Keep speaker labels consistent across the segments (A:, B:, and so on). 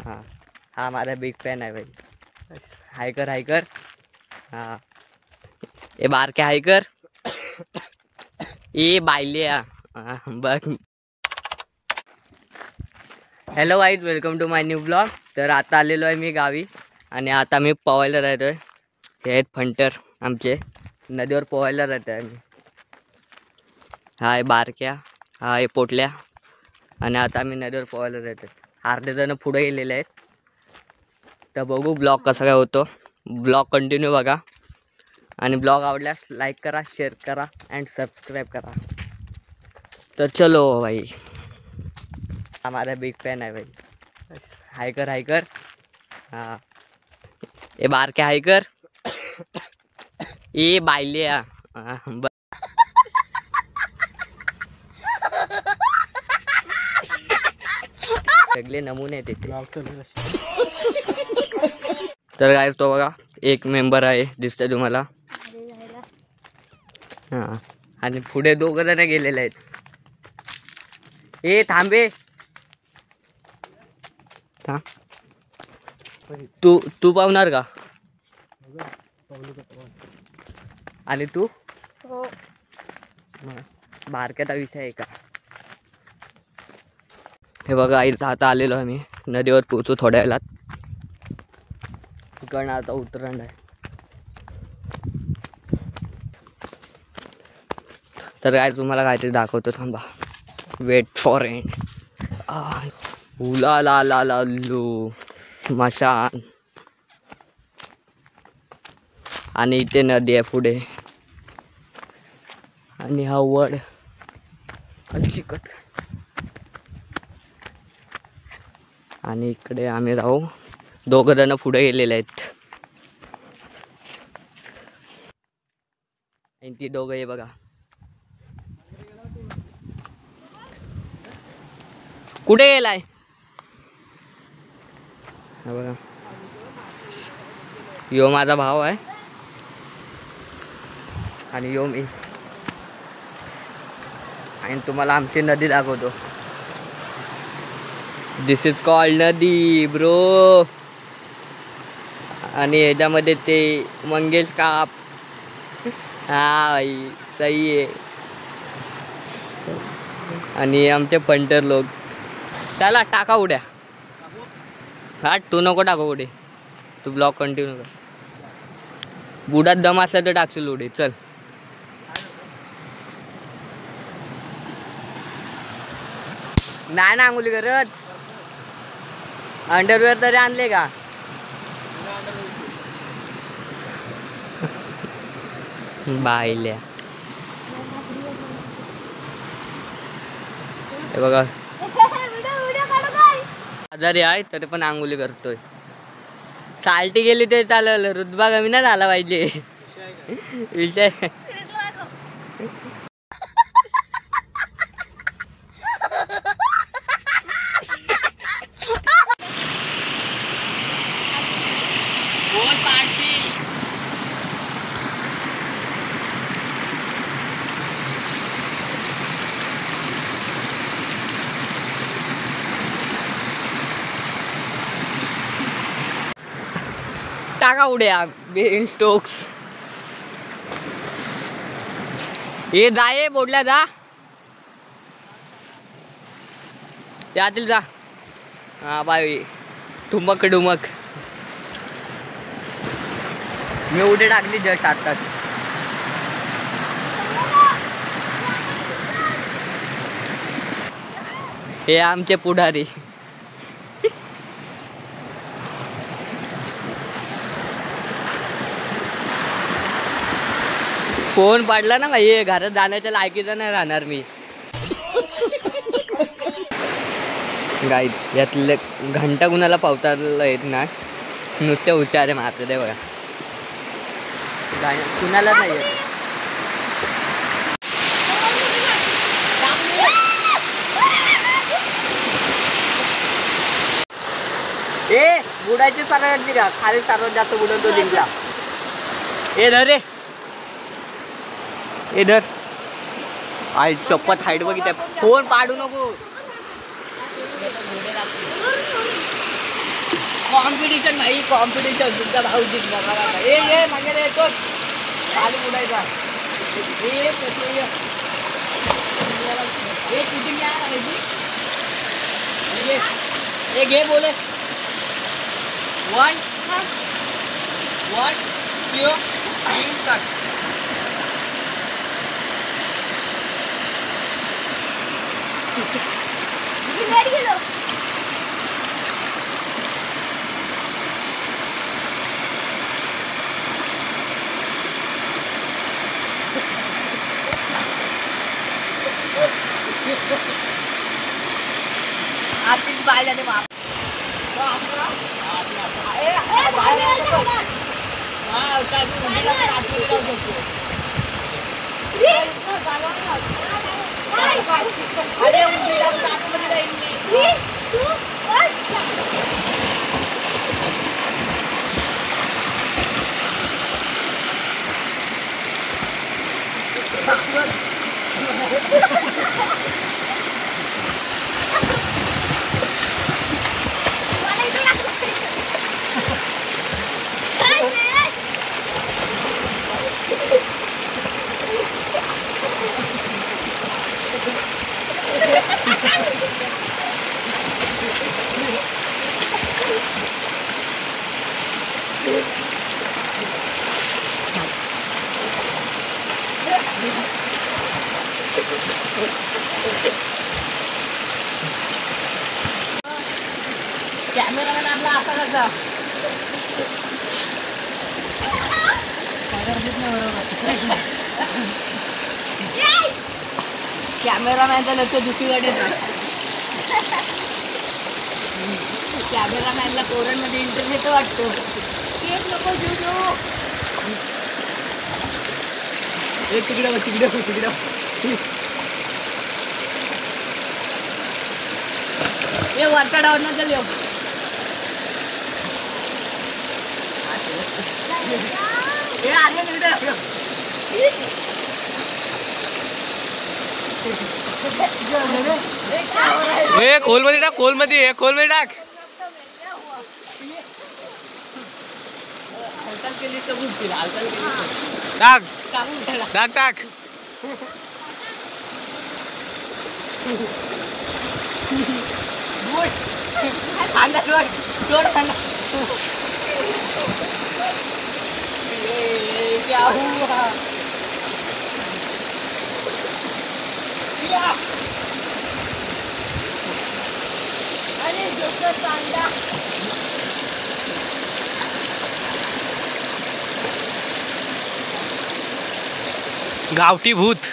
A: हाँ हाँ हमारा बिग फैन है भाई। हाई कर हाँ ये बाहर के हाई कर ये बायलिया बघ। Hello guys, welcome to my new blog. तर आता आलेलो आहे मी गावी आणि आता मी पोहायला राहतोय। हे आहेत फंटर आमचे, नदीवर पोहायला राहतोय आम्ही। हाय बारक्या, हाय पोटल्या आणि आता आम्ही नदीवर पोहायला राहतोय। अर्धे जण पुढे गेलेले आहेत, तर बघू ब्लॉग कसा काय होतो। ब्लॉग कंटिन्यू बघा आणि ब्लॉग आवडल्यास लाईक करा, शेअर करा अँड सबस्क्राईब करा। तर चलो भाई, हमारा बिग फैन है भाई। हाई कर हाँ ये बाहर के हाई कर ये बायलिया सगळे नमुने आहेत तिथे। तर काय तो बघा, एक मेंबर आहे दिसतोय तुम्हाला। हां आणि पुढे दोघं जण गेलेले आहेत। ए थांबे, तू तू पावणार का? आणि तू हो, बारक्याचा विषय आहे का? हे बघा आता आलेलो आम्ही नदीवर, पोहोचू थोड्या वेळात। कारण आता उतरण आहे। तर काय तुम्हाला काहीतरी दाखवतो, थांबा, वेट फॉर एंड। उला ला ला ला लू स्मशान आणि इथे नदी आहे पुढे आणि हा वड चिकट आणि इकडे आम्ही राहू। दोघं जण पुढे गेलेले आहेत आणि ती दोघं हे बघा कुठे गेलाय। हा बघा, यो माझा भाव आहे आणि यो मी, आणि तुम्हाला आमची नदी दाखवतो। दिस इज कॉल्ड नदी ब्रो। आणि ह्याच्यामध्ये ते मंगेश काप, हा भाई सही आहे। आणि आमचे फंटर लोक, त्याला टाका उड्या। हा तू नको टाकू उडी, तू ब्लॉग कंटिन्यू कर। बुडात दम असला तर टाकशील उडी, चल। नाही ना अंगुली करत, अंडरवेअर तरी आणले का? बायल्या, हे बघा आजारी आहे तरी पण अंगुली करतोय। साल्टी गेली ते चालेल, रुतबा कमी नाही झाला पाहिजे विषय। टाका उड्या बेन स्टोक्स, हे जाय बोडल्या जा त्यातील जा। हा बाय ठुमक डुमक, मी उडी टाकली जस्ट आताच। हे आमचे पुढारी, फोन पडला ना भाई, घरात जाण्याच्या लायकीचा नाही राहणार मी। गाईज यातले घंटा कुणाला पावताला येत ना, नुसते उच्चारे मारते ते बघा, कुणाला नाही येत। ए बुडायची सर्वात का खाली सर्वात जास्त बुडवतो जिंकला। ए धर रे, ए धर, आई शपथ हाईट बघितल्या, फोन पाडू नको। कॉम्पिटिशन भाई कॉम्पिटिशन तुमचा भाऊ जिंकला बघा ये मागे येतो खाली उडायचा ये शूटिंग क्या करायची ये घे बोले 1 2 3 कट
B: गेलो
A: आरती बाय जाते बाप कॅमेरामॅन आपला असा कसा कॅमेरामॅनचा लक्ष दुसरीकडे कॅमेरामॅनला पोरांमध्ये इंटरनेट वाटतो एक नको घेऊ तिकडे ये वरचा डाऊन ना चल
C: खोल मध्ये टाक खोल मध्ये टाक
A: हालचाल केली तर बुडतील हालचाल केली
C: टाक टाक
A: क्या हुआ
B: अरे जोकर चांदा
C: गावठी भूत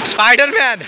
C: स्पाइडरमैन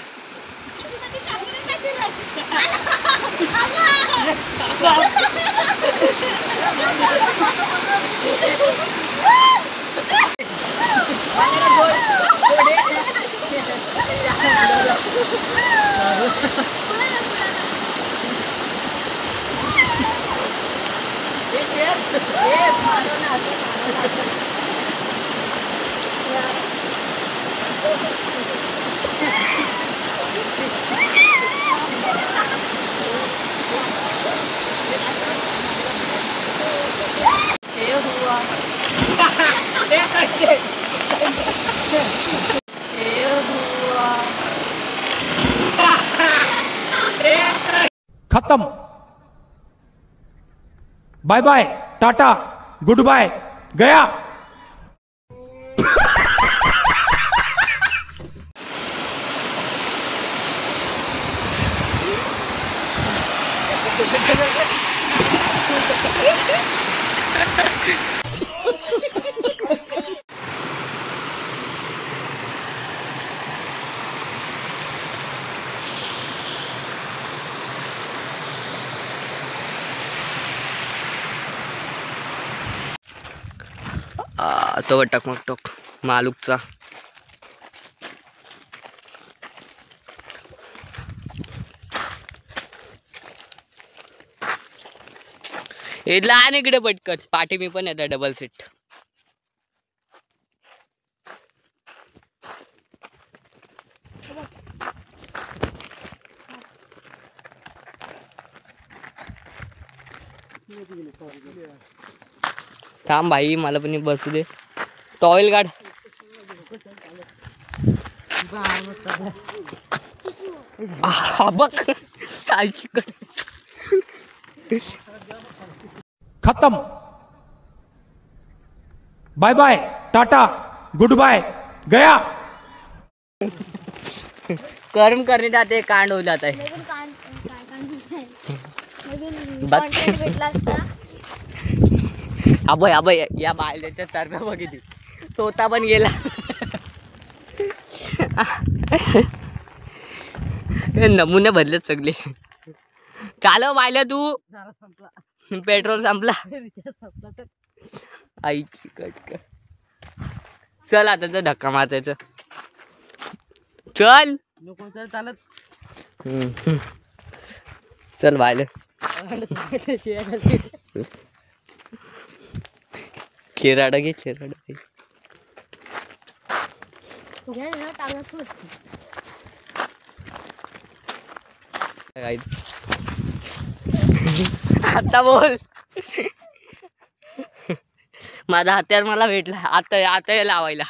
D: खत्म bye bye tata goodbye गया
A: तो टकमक मालूकचा इथला आणि इकडे पटकन पाठी मी पण येतो डबल सीट थांब भाई मला पण बसू दे. टॉवेल काढ. बघ काय चिकट.
D: खत्म. Bye bye tata goodbye गया.
A: कर्म करने जाते कांड हो जाता है.
B: नवीन कान नवीन
A: बघ.
B: content भेटला असता.
A: अभय अभय या बायलेच्या तर्फे बघितली तोता पण गेला. हे नमुने भरलेत सगळे. चालव बायला तू. पेट्रोल संपला. आईची कटक. चल आता तर धक्का मारायचं. चल
C: चालत
A: चल बायला. चिराडा घे चिराडा घे.
B: घे ना टांगा फुट.
A: आता बोल. माझा हत्यार मला भेटला. आता आता हे लावायला.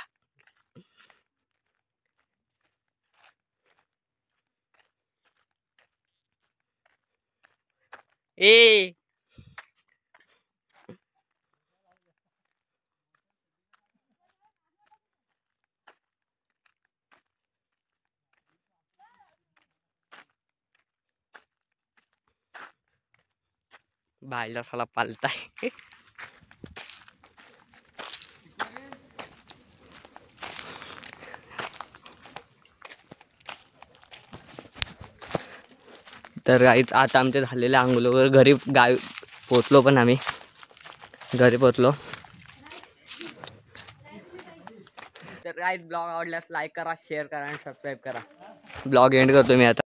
A: ए बायला साला पालताय. तर गाईच आता आमचे झालेले आंघोळ वगैरे घरी गावी पोचलो. पण आम्ही घरी पोचलो. तर गाईच ब्लॉग आवडल्यास लाईक करा शेअर करा आणि सबस्क्राईब करा. ब्लॉग एंड करतो मी आता.